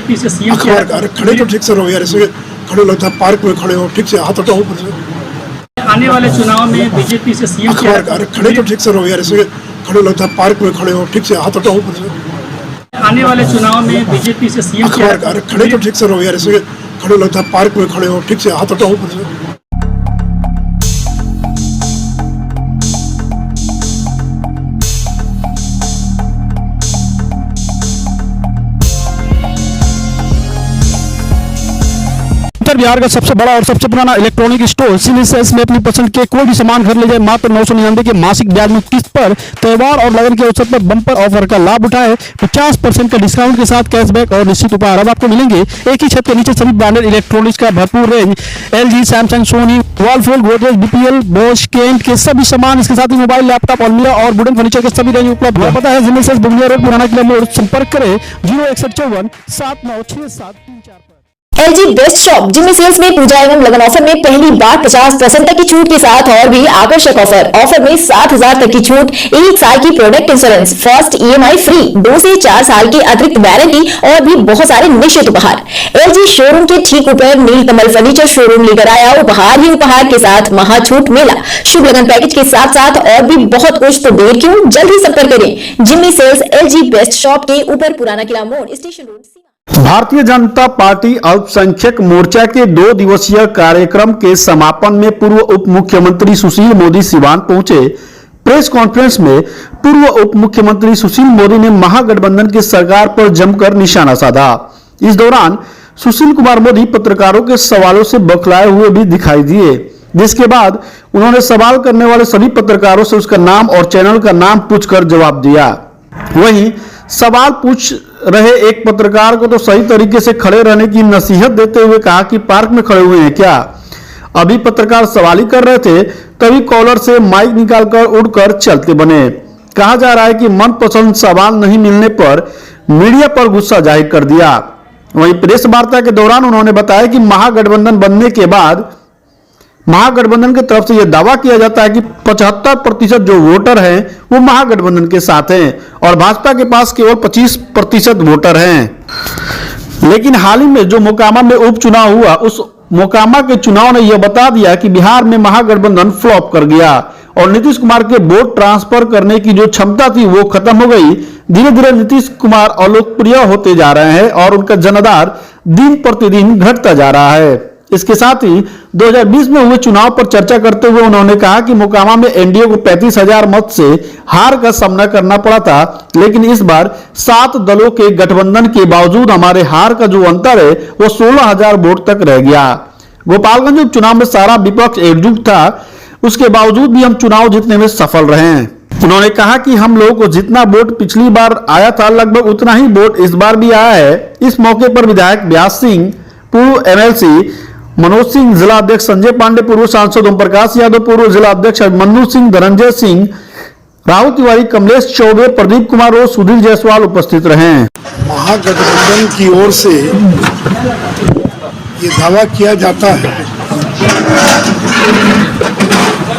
BJP से CM खड़े तो ठीक से रहो यार, ऐसे खड़े लगता है पार्क में खड़े हो, ठीक से हाथ हटाओ ऊपर से। आने वाले चुनाव में बीजेपी से सीएम खड़े तो ठीक से रहो यार, ऐसे खड़े लगता है पार्क में खड़े हो, ठीक से हाथ हटाओ ऊपर से। आने वाले चुनाव में बीजेपी से सीएम खड़े तो ठीक से रहो यार, ऐसे खड़े लगता है पार्क में खड़े हो, ठीक से हाथ हटाओ ऊपर से। उत्तर बिहार का सबसे बड़ा और सबसे पुराना इलेक्ट्रॉनिक स्टोर सिनेसेंस में अपनी पसंद के कोई भी सामान घर ले जाए मात्र 999 के मासिक ब्याज मुक्त किस्त पर। त्योहार और लगन के अवसर पर बम्पर ऑफर का लाभ उठाए। 50% का डिस्काउंट के साथ कैशबैक और निश्चित उपहार अब आपको मिलेंगे एक ही छत के नीचे। सभी ब्रांडेड इलेक्ट्रॉनिक्स का भरपूर range, LG, Samsung, Sony, Whirlpool, Godrej, BPL, Bosch, Kent के सभी सामान, इसके साथ ही मोबाइल, लैपटॉप, अलमीरा और वुडन फर्नीचर के सभी रेंज उपलब्ध है। पता है सिनेसेंस बुंदिया रोड, पुराना किला मोड़। संपर्क करें 06154 796734 पर। LG best shop Jimmy sales में पूजा एवं लगन ऑफर में पहली बार 50% तक की छूट के साथ और भी आकर्षक ऑफर में 7,000 तक की छूट, 1 साल की product insurance, first EMI free, 2 से 4 साल की अतिरिक्त वारंटी और भी बहुत सारे निश्चित उपहार। LG शोरूम के ठीक ऊपर नीलकमल फर्नीचर शोरूम लेकर आया उपहार ही उपहार के साथ महा छूट मेला। शुभ लगन पैकेज के साथ साथ और भी बहुत कुछ, तो देर क्यों, जल्द ही संपर्क करें। Jimmy sales LG best shop के ऊपर, पुराना किला मोड़, station road. Bharatiya Janata party अल्पसंख्यक मोर्चा के 2 दिवसीय कार्यक्रम के समापन में पूर्व उप मुख्यमंत्री सुशील मोदी सिवान पहुंचे। प्रेस कॉन्फ्रेंस में पूर्व उप मुख्यमंत्री सुशील मोदी ने महागठबंधन की सरकार पर जमकर निशाना साधा। इस दौरान सुशील कुमार मोदी पत्रकारों के सवालों से बौखलाए हुए भी दिखाई दिए, जिसके बाद उन्होंने सवाल करने वाले सभी पत्रकारों से उसका नाम और चैनल का नाम पूछकर जवाब दिया। वहीं सवाल पूछ रहे एक पत्रकार को तो सही तरीके से खड़े रहने की नसीहत देते हुए कहा कि पार्क में खड़े हुए हैं क्या। अभी पत्रकार सवाल ही कर रहे थे, तभी कॉलर से माइक निकालकर उड़कर चलते बने। कहा जा रहा है कि मनपसंद सवाल नहीं मिलने पर मीडिया पर गुस्सा जाहिर कर दिया। वहीं प्रेस वार्ता के दौरान उन्होंने बताया कि महागठबंधन बनने के बाद महागठबंधन की तरफ से यह दावा किया जाता है कि 75% जो वोटर हैं वो महागठबंधन के साथ हैं और भाजपा के पास केवल 25% वोटर हैं। लेकिन हाल ही में जो मोकामा में उपचुनाव हुआ, उस मोकामा के चुनाव ने यह बता दिया कि बिहार में महागठबंधन फ्लॉप कर गया और नीतीश कुमार के वोट ट्रांसफर करने की जो क्षमता थी वो खत्म हो गई। धीरे धीरे नीतीश कुमार अलोकप्रिय होते जा रहे हैं और उनका जनाधार दिन प्रतिदिन घटता जा रहा है। इसके साथ ही 2020 में हुए चुनाव पर चर्चा करते हुए उन्होंने कहा कि मोकामा में एनडीए को 35,000 मत से हार का सामना करना पड़ा था, लेकिन इस बार 7 दलों के गठबंधन के बावजूद हमारे हार का जो अंतर है वो 16,000 वोट तक रह गया। गोपालगंज उपचुनाव में सारा विपक्ष एकजुट था, उसके बावजूद भी हम चुनाव जीतने में सफल रहे हैं। उन्होंने कहा कि हम लोगों को जितना वोट पिछली बार आया था लगभग उतना ही वोट इस बार भी आया है। इस मौके पर विधायक व्यास सिंह, पूर्व MLC मनोज सिंह, जिला अध्यक्ष संजय पांडे, पूर्व सांसद ओम प्रकाश यादव, पूर्व जिला अध्यक्ष मन्नू सिंह, धनंजय सिंह, राहुल तिवारी, कमलेश चौबे, प्रदीप कुमार और सुधीर जायसवाल उपस्थित रहे। महागठबंधन की ओर से ये दावा किया जाता है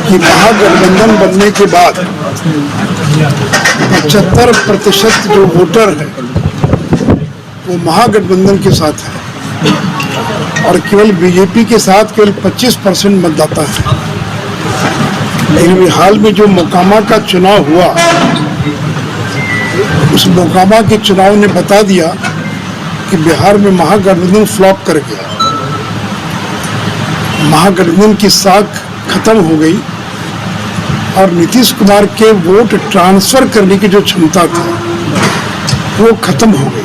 कि महागठबंधन बनने के बाद 75% जो वोटर है वो महागठबंधन के साथ है और केवल बीजेपी के साथ केवल 25% मतदाता है। लेकिन हाल में जो मोकामा का चुनाव हुआ, उस मोकामा के चुनाव ने बता दिया कि बिहार में महागठबंधन फ्लॉप कर गया। महागठबंधन की साख खत्म हो गई और नीतीश कुमार के वोट ट्रांसफर करने की जो क्षमता थी वो खत्म हो गई।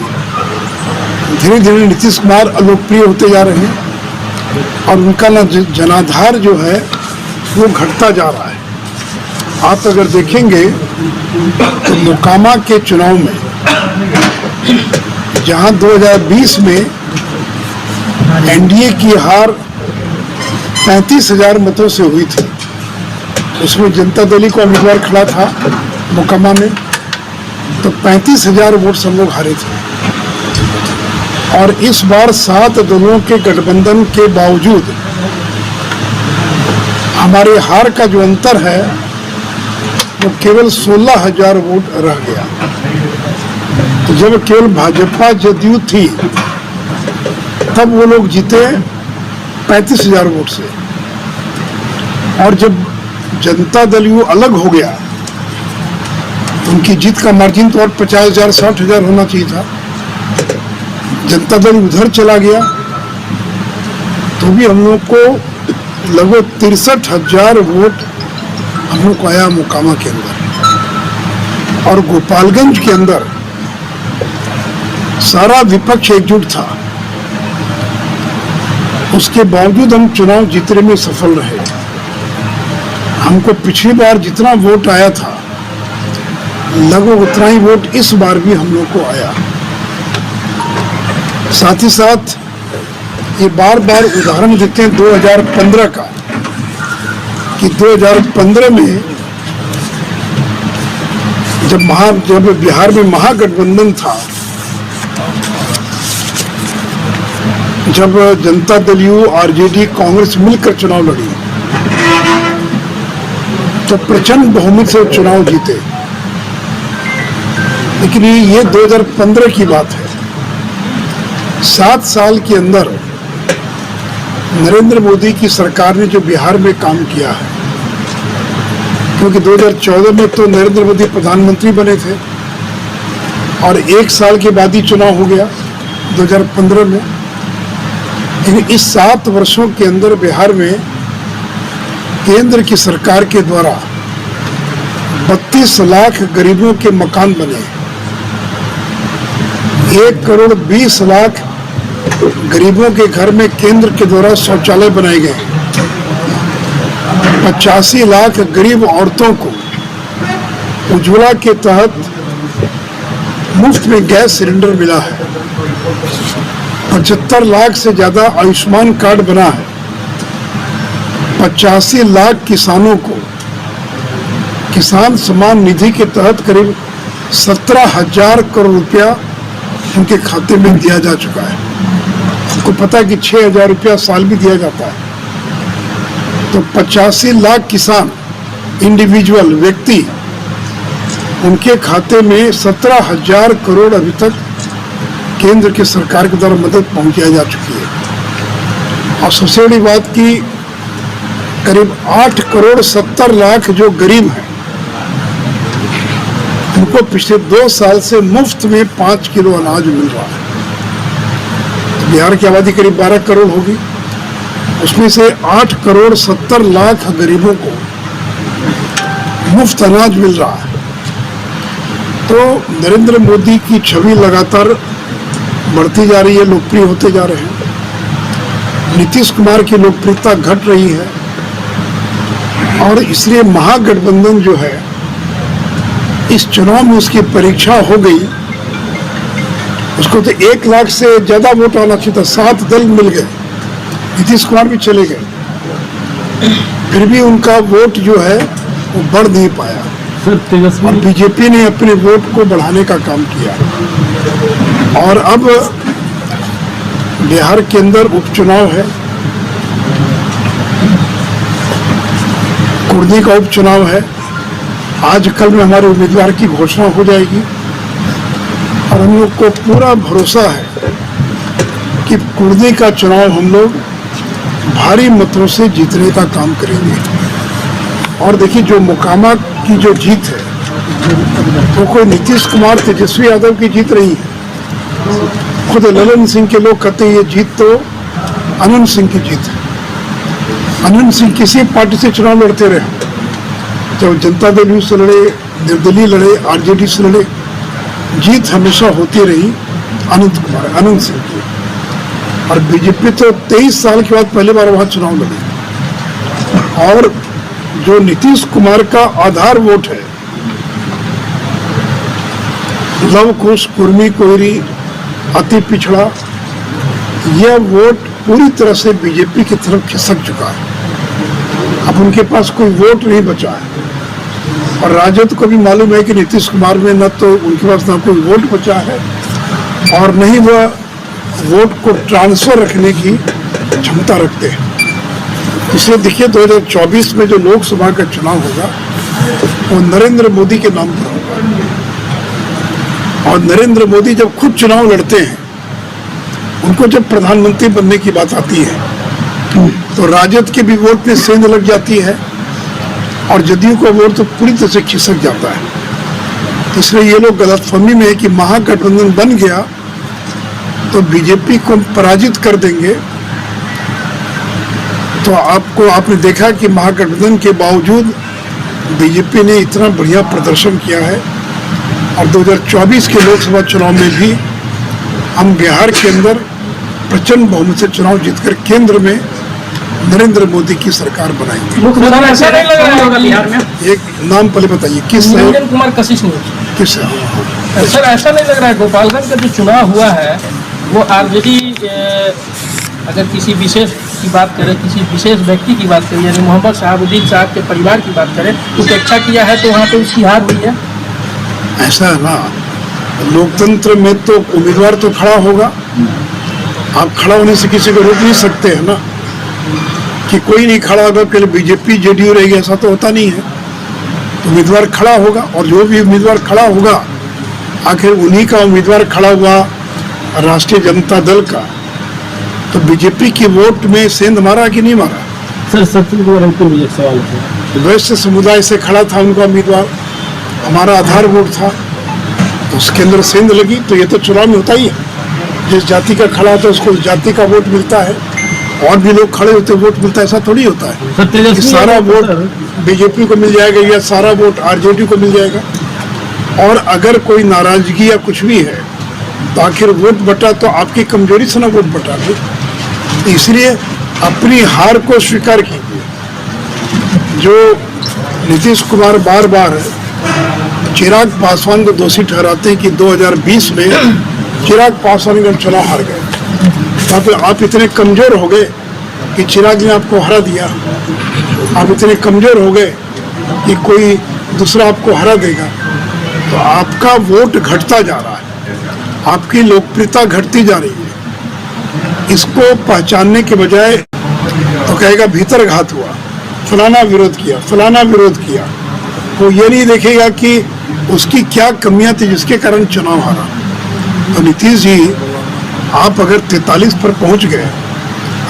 धीरे धीरे नीतीश कुमार अलोकप्रिय होते जा रहे हैं और उनका जनाधार जो है वो घटता जा रहा है। आप अगर देखेंगे तो मोकामा के चुनाव में जहां 2020 में एनडीए की हार 35,000 मतों से हुई थी, उसमें जनता दल का उम्मीदवार खड़ा था मोकामा में, तो 35,000 वोट सब लोग हारे थे। और इस बार 7 दलों के गठबंधन के बावजूद हमारे हार का जो अंतर है वो केवल 16,000 वोट रह गया। तो जब केवल भाजपा जदयू थी तब वो लोग जीते 35,000 वोट से। और जब जनता दल यू अलग हो गया, उनकी जीत का मार्जिन तो और 50,000 60,000 होना चाहिए था। जनता दल उधर चला गया तो भी हम लोग को लगभग 63,000 वोट हम लोग को आया मोकामा के अंदर। और गोपालगंज के अंदर सारा विपक्ष एकजुट था, उसके बावजूद हम चुनाव जीतने में सफल रहे। हमको पिछली बार जितना वोट आया था लगभग उतना ही वोट इस बार भी हम लोग को आया। साथ ही साथ ये बार बार उदाहरण देते हैं 2015 का, कि 2015 में जब बिहार में महागठबंधन था, जब जनता दल यू आरजेडी कांग्रेस मिलकर चुनाव लड़ी तो प्रचंड बहुमत से चुनाव जीते। लेकिन ये 2015 की बात है। 7 साल के अंदर नरेंद्र मोदी की सरकार ने जो बिहार में काम किया है, क्योंकि 2014 में तो नरेंद्र मोदी प्रधानमंत्री बने थे और 1 साल के बाद ही चुनाव हो गया 2015 में। लेकिन इस 7 वर्षों के अंदर बिहार में केंद्र की सरकार के द्वारा 32 लाख गरीबों के मकान बने, 1,20,00,000 गरीबों के घर में केंद्र के द्वारा शौचालय बनाए गए, 85 लाख गरीब औरतों को उज्ज्वला के तहत मुफ्त में गैस सिलेंडर मिला है, 75 लाख से ज्यादा आयुष्मान कार्ड बना है, 85 लाख किसानों को किसान सम्मान निधि के तहत करीब 17,000 करोड़ रुपया उनके खाते में दिया जा चुका है। आपको पता है कि 6,000 रुपया साल भी दिया जाता है। तो 85 लाख किसान इंडिविजुअल व्यक्ति, उनके खाते में 17,000 करोड़ अभी तक केंद्र की सरकार के द्वारा मदद पहुंचाई जा चुकी है। और सबसे बड़ी बात की करीब 8,70,00,000 जो गरीब हैं, उनको पिछले 2 साल से मुफ्त में 5 किलो अनाज मिल रहा है। तो बिहार की आबादी करीब 12 करोड़ होगी, उसमें से 8,70,00,000 गरीबों को मुफ्त अनाज मिल रहा है। तो नरेंद्र मोदी की छवि लगातार बढ़ती जा रही है, लोकप्रिय होते जा रहे हैं। नीतीश कुमार की लोकप्रियता घट रही है और इसलिए महागठबंधन जो है, इस चुनाव में उसकी परीक्षा हो गई। उसको तो 1 लाख से ज्यादा वोट आना चाहिए था, 7 दल मिल गए, नीतीश कुमार भी चले गए, फिर भी उनका वोट जो है वो बढ़ नहीं पाया। और बीजेपी ने अपने वोट को बढ़ाने का काम किया। और अब बिहार के अंदर उपचुनाव है, कुर्दी का उपचुनाव है। आज कल में हमारे उम्मीदवार की घोषणा हो जाएगी और हम लोग को पूरा भरोसा है कि कुर्दी का चुनाव हम लोग भारी मतों से जीतने का काम करेंगे। और देखिए, जो मोकामा की जो जीत है तो कोई नीतीश कुमार तेजस्वी यादव की जीत नहीं है। खुद ललन सिंह के लोग कहते हैं ये जीत तो अनंत सिंह की जीत है। अनंत सिंह किसी पार्टी से चुनाव लड़ते रहे, जब जनता दल से लड़े, निर्दलीय लड़े, आरजेडी से लड़े, जीत हमेशा होती रही अनंत सिंह की। और बीजेपी तो 23 साल के बाद पहली बार वहां चुनाव लड़ी। और जो नीतीश कुमार का आधार वोट है, लव कुश, कुर्मी, कोयरी, अति पिछड़ा, यह वोट पूरी तरह से बीजेपी की तरफ खिसक चुका है। अब उनके पास कोई वोट नहीं बचा है। और राजद को भी मालूम है कि नीतीश कुमार में न तो उनके पास ना कोई वोट बचा है और न ही वह वोट को ट्रांसफर रखने की क्षमता रखते हैं। इसलिए देखिए, 2024 में जो लोकसभा का चुनाव होगा वो नरेंद्र मोदी के नाम पर होगा। और नरेंद्र मोदी जब खुद चुनाव लड़ते हैं उनको जब प्रधानमंत्री बनने की बात आती है तो राजद के भी वोट में सेंध लग जाती है और जदयू का वोट तो पूरी तरह से खिसक जाता है। इसलिए ये लोग गलतफहमी में है कि महागठबंधन बन गया तो बीजेपी को पराजित कर देंगे। तो आपने देखा कि महागठबंधन के बावजूद बीजेपी ने इतना बढ़िया प्रदर्शन किया है और 2024 के लोकसभा चुनाव में भी हम बिहार के अंदर प्रचंड बहुमत से चुनाव जीतकर केंद्र में नरेंद्र मोदी की सरकार बनाएंगे। मुख्यमंत्री ऐसा नहीं लग रहा होगा बिहार में। एक नाम पहले बताइए किस है? निरंजन कुमार कशिश नहीं। किस है? सर ऐसा नहीं लग रहा है गोपालगंज का जो चुनाव हुआ है वो आरजेडी अगर किसी विशेष की बात करें, किसी विशेष व्यक्ति की बात करें, यानी मोहम्मद शहाबुद्दीन साहब के परिवार की बात करें, उपेक्षा किया है तो वहाँ पे उसकी हार भी है। ऐसा है ना, लोकतंत्र में तो उम्मीदवार तो खड़ा होगा। आप खड़ा होने से किसी को रोक नहीं सकते हैं ना, कि कोई नहीं खड़ा होगा पहले बीजेपी जेडीयू रहेगी, ऐसा तो होता नहीं है। तो उम्मीदवार खड़ा होगा और जो भी उम्मीदवार खड़ा होगा आखिर उन्हीं का उम्मीदवार खड़ा हुआ राष्ट्रीय जनता दल का, तो बीजेपी की वोट में सेंध मारा कि नहीं मारा? सर सचिन कुमार एक सवाल है। वैश्य समुदाय से खड़ा था उनका उम्मीदवार, हमारा आधार वोट था, तो उसके अंदर सेंध लगी। तो ये तो चुनाव में होता ही है, जिस जाति का खड़ा होता है उसको उस जाति का वोट मिलता है, और भी लोग खड़े होते हैं वोट मिलता है, ऐसा थोड़ी होता है कि सारा वोट बीजेपी को मिल जाएगा या सारा वोट आरजेडी को मिल जाएगा। और अगर कोई नाराजगी या कुछ भी है तो आखिर वोट बटा तो आपकी कमजोरी से ना वोट बटा दे, इसलिए अपनी हार को स्वीकार कीजिए। जो नीतीश कुमार बार बार चिराग पासवान को दोषी ठहराते हैं कि 2020 में चिराग पासवान का चुनाव हार गए, तो आप इतने कमजोर हो गए कि चिराग ने आपको हरा दिया, आप इतने कमजोर हो गए कि कोई दूसरा आपको हरा देगा, तो आपका वोट घटता जा रहा है, आपकी लोकप्रियता घटती जा रही है। इसको पहचानने के बजाय तो कहेगा भीतर घात हुआ, फलाना विरोध किया, फलाना विरोध किया। वो ये नहीं देखेगा कि उसकी क्या कमियां थी जिसके कारण चुनाव हारा। तो नीतीश जी, आप अगर 43 पर पहुंच गए,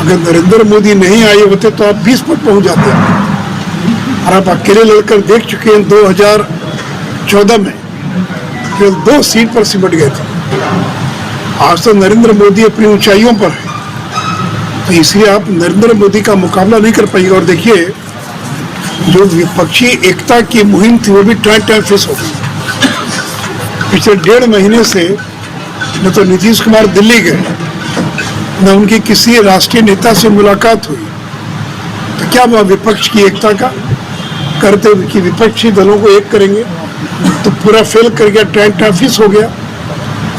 अगर नरेंद्र मोदी नहीं आए होते तो आप 20 पर पहुंच जाते हैं। और आप अकेले लड़कर देख चुके हैं 2014 में केवल 2 सीट पर सिमट गए थे। आज तो नरेंद्र मोदी अपनी ऊंचाइयों पर है, तो इसलिए आप नरेंद्र मोदी का मुकाबला नहीं कर पाएंगे। और देखिए, जो विपक्षी एकता की मुहिम थी वो भी टाइम फेस हो गई। पिछले 1.5 महीने से न तो नीतीश कुमार दिल्ली गए, न उनकी किसी राष्ट्रीय नेता से मुलाकात हुई, तो क्या हुआ विपक्ष की एकता का? करते हुए कि विपक्षी दलों को एक करेंगे, तो पूरा फेल कर गया, टाइम फेस हो गया।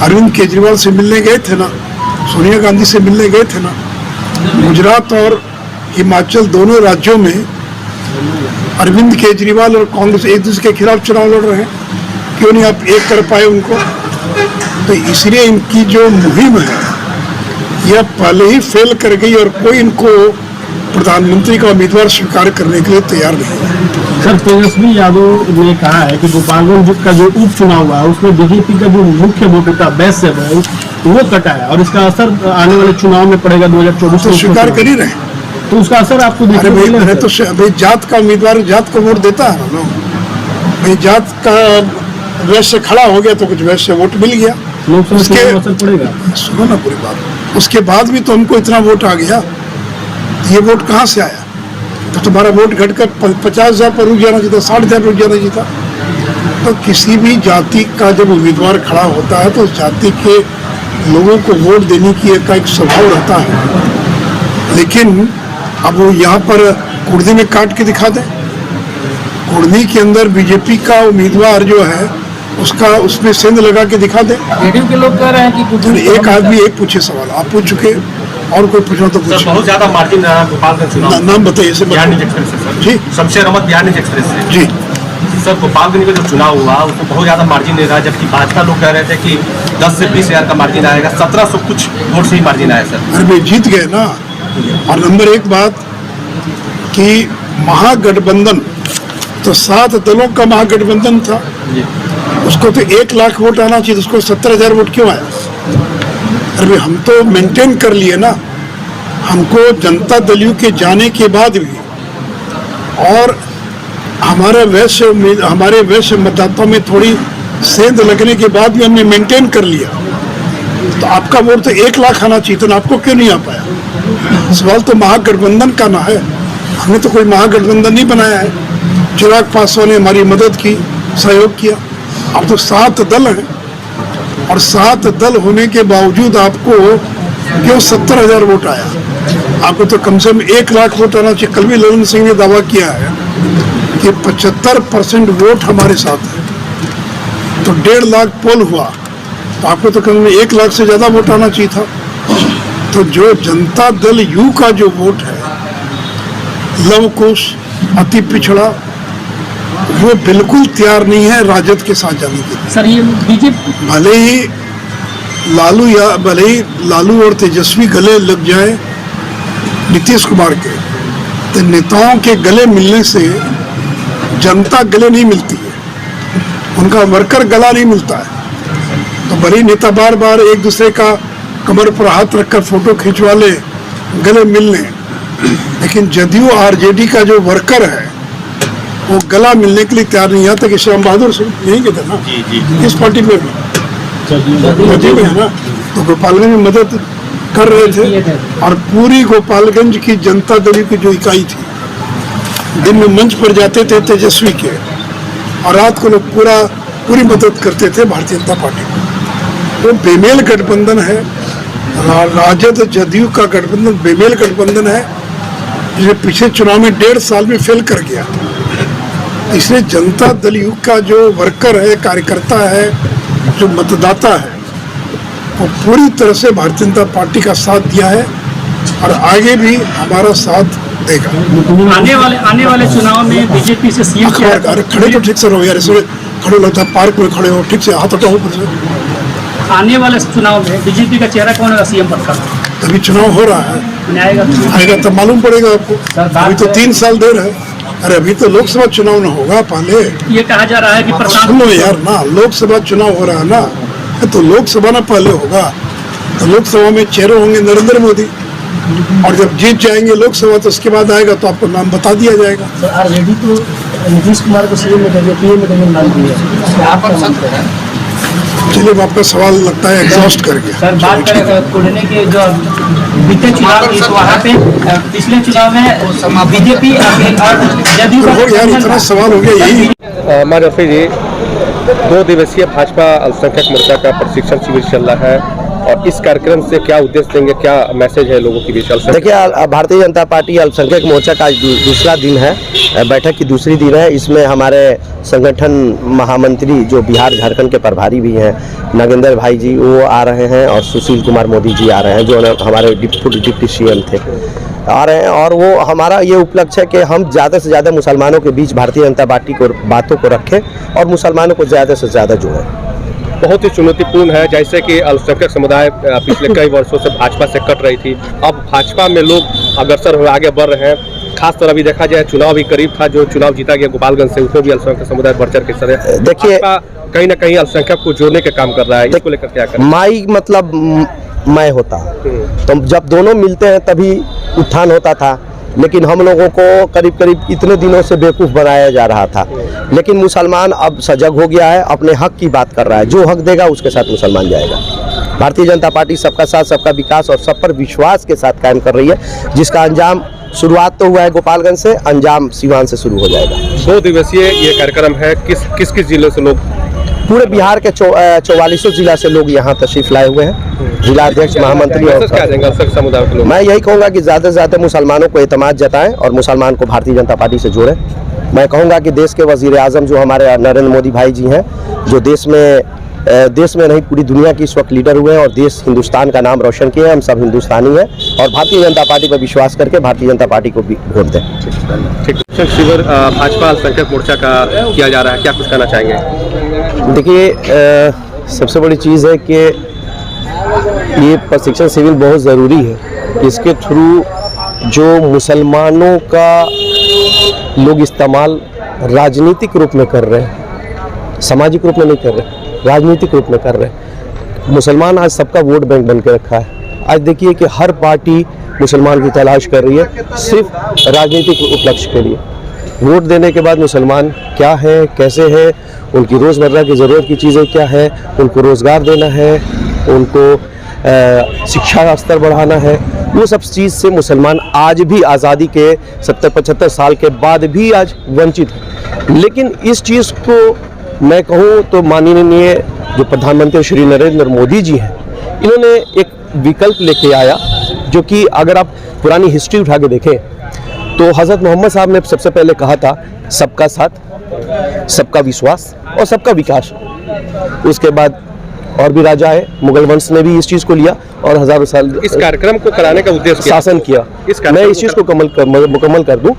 अरविंद केजरीवाल से मिलने गए थे ना, सोनिया गांधी से मिलने गए थे ना। गुजरात और हिमाचल दोनों राज्यों में अरविंद केजरीवाल और कांग्रेस एक दूसरे के खिलाफ चुनाव लड़ रहे हैं, क्यों नहीं आप एक कर पाए उनको? तो इसलिए इनकी जो मुहिम है यह पहले ही फेल कर गई और कोई इनको प्रधानमंत्री का उम्मीदवार स्वीकार करने के लिए तैयार नहीं है। सर तेजस्वी यादव ने कहा है कि गोपालगंज का जो उपचुनाव हुआ है उसमें बीजेपी का जो मुख्य वोट था वैश्य वो कटा है और इसका असर आने वाले चुनाव में पड़ेगा 2024 तो स्वीकार कर ही रहे, तो उसका असर आपको अरे भाई तो भाई जात का उम्मीदवार जात को वोट देता है ना, भाई जात का वैश्य खड़ा हो गया तो कुछ वैश्य वोट मिल गया, उसके असर पड़ेगा। सुनो ना पूरी बात, उसके बाद भी तो हमको इतना वोट आ गया, ये वोट कहाँ से आया? तो तुम्हारा वोट घटकर 50,000 पर रुक जाना चाहिए, 60,000 पर रुक जाना चाहिए। तो किसी भी जाति का जब उम्मीदवार खड़ा होता है तो उस जाति के लोगों को वोट देने की एक स्वभाव रहता है। लेकिन अब वो यहाँ पर कुर्दी में काट के दिखा दें, कुर्दी के अंदर बीजेपी का उम्मीदवार जो है उसका उसमें सेंध लगा के दिखा दें। जेडीयू के लोग कह रहे हैं कि एक आदमी एक पूछे सवाल, आप पूछ चुके, और कोई पूछना तो पूछे। बहुत ज्यादा मार्जिन रहा गोपालगंज चुनाव। नाम बताइए सर। बिहार न्यूज एक्सप्रेस से सर। जी। शमशेर अहमद बिहार न्यूज एक्सप्रेस से। जी सर, गोपालगंज में जो चुनाव हुआ उसमें बहुत ज्यादा मार्जिन दे रहा है, जबकि भाजपा लोग कह रहे थे कि 10 से 20,000 का मार्जिन आएगा, 1700 कुछ वोट से ही मार्जिन आया सर। अरे भाई जीत गए ना। और नंबर एक बात कि महागठबंधन तो 7 दलों का महागठबंधन था, उसको तो 1 लाख वोट आना चाहिए, उसको 70,000 वोट क्यों आया? अरे हम तो मेंटेन कर लिए ना, हमको जनता दल यू के जाने के बाद भी और हमारे वैश्य मतदाताओं में थोड़ी सेंध लगने के बाद भी हमने मेंटेन कर लिया। तो आपका वोट तो 1 लाख आना चाहिए था, आपको क्यों नहीं आ पाया? सवाल तो महागठबंधन का ना है, हमने तो कोई महागठबंधन नहीं बनाया है। चिराग पासवान ने हमारी मदद की, सहयोग किया। अब तो 7 दल हैं और 7 दल होने के बावजूद आपको क्यों 70,000 वोट आया? आपको तो कम से कम 1 लाख वोट आना चाहिए। कल भी ललन सिंह ने दावा किया है कि 75% वोट हमारे साथ है, तो 1.5 लाख पोल हुआ, तो आपको तो कम से कम 1 लाख से ज़्यादा वोट आना चाहिए था। तो जो जनता दल यू का जो वोट है, लवकुश, अति पिछड़ा, वो बिल्कुल तैयार नहीं है राजद के साथ जाने के लिए। सर ये बीजेपी भले ही लालू और तेजस्वी गले लग जाए नीतीश कुमार के, तो नेताओं के गले मिलने से जनता गले नहीं मिलती है, उनका वर्कर गला नहीं मिलता है। तो भले ही नेता बार बार एक दूसरे का कमर पर हाथ रखकर फोटो खिंचवा ले, गले मिलने, लेकिन जदयू आरजेडी का जो वर्कर है वो गला मिलने के लिए तैयार नहीं आता। कि श्याम बहादुर सिंह यही कहते ना, इस पार्टी में जदयू में है ना, तो गोपालगंज में मदद कर रहे थे और पूरी गोपालगंज की जनता दल की जो इकाई थी, दिन में मंच पर जाते थे तेजस्वी के और रात को लोग पूरी मदद करते थे भारतीय जनता पार्टी को। वो बेमेल गठबंधन है, राजद जदयू का गठबंधन बेमेल गठबंधन है, जिसे पिछले चुनाव में 1.5 साल में फेल कर गया। इसलिए जनता दल यू का जो वर्कर है, कार्यकर्ता है, जो मतदाता है, वो पूरी तरह से भारतीय जनता पार्टी का साथ दिया है और आगे भी हमारा साथ देगा। आने वाले चुनाव में बीजेपी से सीएम अरे खड़े तो ठीक से रहो यार, इसमें खड़े लगता है, पार्क में खड़े हो, ठीक से हाथ हटाओ ऊपर से। आने वाले चुनाव में बीजेपी का चेहरा कौन होगा सीएम पद का? अभी चुनाव हो रहा है, आएगा तब मालूम पड़ेगा आपको। अभी तो 3 साल देर है। अरे अभी तो लोकसभा चुनाव ना होगा पहले। ये कहा जा रहा है कि सुनो यार ना, लोकसभा चुनाव हो रहा है ना, तो लोकसभा ना पहले होगा, तो लोकसभा में चेहरे होंगे नरेंद्र मोदी, और जब जीत जाएंगे लोकसभा तो उसके बाद आएगा तो आपको नाम बता दिया जाएगा। ऑलरेडी तो नीतीश कुमार को सीएम में देंगे, पीएम में देंगे नाम दिया। चलिए आपका सवाल लगता है एग्जॉस्ट करके। सर बात करें कोडने के जो बीते चुनाव की, तो वहाँ पे पिछले चुनाव में बीजेपी और जदयू यार इतना सवाल हो गया यही। हमारे रफी जी, 2 दिवसीय भाजपा अल्पसंख्यक मोर्चा का प्रशिक्षण शिविर चल रहा है और इस कार्यक्रम से क्या उद्देश्य देंगे, क्या मैसेज है लोगों के बीच? देखिए, भारतीय जनता पार्टी अल्पसंख्यक मोर्चा का आज दूसरा दिन है, बैठक की दूसरी दिन है। इसमें हमारे संगठन महामंत्री जो बिहार झारखंड के प्रभारी भी हैं, नागेंद्र भाई जी, वो आ रहे हैं और सुशील कुमार मोदी जी आ रहे हैं, जो हमारे डिप्टी सीएम थे, आ रहे हैं। और वो हमारा ये उपलक्ष्य है कि हम ज़्यादा से ज़्यादा मुसलमानों के बीच भारतीय जनता पार्टी को बातों को रखें और मुसलमानों को ज़्यादा से ज़्यादा जोड़ें। बहुत ही चुनौतीपूर्ण है, जैसे कि अल्पसंख्यक समुदाय पिछले कई वर्षों से भाजपा से कट रही थी, अब भाजपा में लोग अग्रसर हुए आगे बढ़ रहे हैं। खास तरह भी देखा जाए, चुनाव भी करीब था, जो चुनाव जीता गया गोपालगंज से, उसको भी अल्पसंख्यक समुदाय बढ़ चढ़ के हिस्सा है। देखिए, कहीं ना कहीं अल्पसंख्यक को जोड़ने का काम कर रहा है, इसको लेकर क्या करें? माई मतलब मैं होता, तो जब दोनों मिलते हैं तभी उत्थान होता था, लेकिन हम लोगों को करीब करीब इतने दिनों से बेवकूफ़ बनाया जा रहा था। लेकिन मुसलमान अब सजग हो गया है, अपने हक की बात कर रहा है, जो हक देगा उसके साथ मुसलमान जाएगा। भारतीय जनता पार्टी सबका साथ, सबका विकास और सब पर विश्वास के साथ कायम कर रही है, जिसका अंजाम शुरुआत तो हुआ है गोपालगंज से, अंजाम सिवान से शुरू हो जाएगा। 2 दिवसीय ये कार्यक्रम है, किस जिले से लोग? पूरे बिहार के 44 जिला से लोग यहाँ तशरीफ लाए हुए हैं, जिला अध्यक्ष, महामंत्री और समुदाय के लोग। मैं यही कहूँगा कि ज़्यादा से ज़्यादा मुसलमानों को एतमाद जताएं और मुसलमान को भारतीय जनता पार्टी से जोड़ें। मैं कहूँगा कि देश के वज़ीर आज़म जो हमारे नरेंद्र मोदी भाई जी हैं, जो देश में नहीं पूरी दुनिया की इस वक्त लीडर हुए हैं और देश हिंदुस्तान का नाम रोशन किए हैं। हम सब हिंदुस्तानी हैं और भारतीय जनता पार्टी पर विश्वास करके भारतीय जनता पार्टी को वोट दें। ठीक, शिविर भाजपा अल्पसंख्यक मोर्चा का किया जा रहा है, क्या कुछ कहना चाहेंगे? देखिए, सबसे बड़ी चीज़ है कि ये प्रशिक्षण शिविर बहुत ज़रूरी है। इसके थ्रू जो मुसलमानों का लोग इस्तेमाल राजनीतिक रूप में कर रहे हैं, सामाजिक रूप में नहीं कर रहे, राजनीतिक रूप में कर रहे हैं। मुसलमान आज सबका वोट बैंक बन के रखा है। आज देखिए कि हर पार्टी मुसलमान की तलाश कर रही है सिर्फ राजनीतिक उपलक्ष्य के लिए। वोट देने के बाद मुसलमान क्या है, कैसे है, उनकी रोज़मर्रा की ज़रूरत की चीज़ें क्या है, उनको रोज़गार देना है, उनको शिक्षा का स्तर बढ़ाना है, वो सब चीज़ से मुसलमान आज भी आज़ादी के 70-75 साल के बाद भी आज वंचित है। लेकिन इस चीज़ को मैं कहूँ तो माननीय जो प्रधानमंत्री श्री नरेंद्र मोदी जी हैं, इन्होंने एक विकल्प लेके आया जो कि अगर आप पुरानी हिस्ट्री उठा के देखें तो हज़रत मोहम्मद साहब ने सबसे पहले कहा था सबका साथ, सबका विश्वास और सबका विकास। उसके बाद और भी राजा है, मुगल वंश ने भी इस चीज़ को लिया और हज़ारों साल इस कार्यक्रम को कराने का उद्देश्य शासन किया। मैं इस चीज़ को मुकम्मल कर दूं।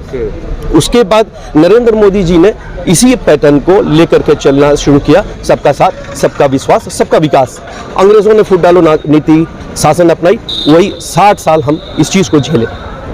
उसके बाद नरेंद्र मोदी जी ने इसी पैटर्न को लेकर के चलना शुरू किया, सबका साथ, सबका विश्वास, सबका विकास। अंग्रेज़ों ने फूट डालो नीति शासन अपनाई, वही 60 साल हम इस चीज़ को झेले।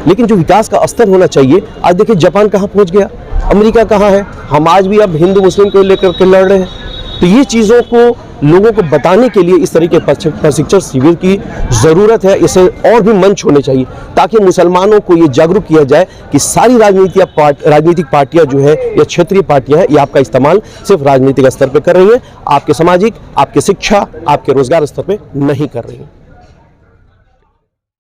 लेकिन जो विकास का स्तर होना चाहिए, आज देखिए जापान कहाँ पहुँच गया, अमेरिका कहाँ है, हम आज भी अब हिंदू मुस्लिम को लेकर के लड़ रहे हैं। तो ये चीज़ों को लोगों को बताने के लिए इस तरीके के प्रशिक्षण शिविर की ज़रूरत है। इसे और भी मंच होने चाहिए ताकि मुसलमानों को ये जागरूक किया जाए कि सारी राजनीतिक पार्टियां जो है या क्षेत्रीय पार्टियां हैं, ये आपका इस्तेमाल सिर्फ राजनीतिक स्तर पर कर रही हैं, आपके सामाजिक, आपके शिक्षा, आपके रोजगार स्तर पर नहीं कर रही हैं।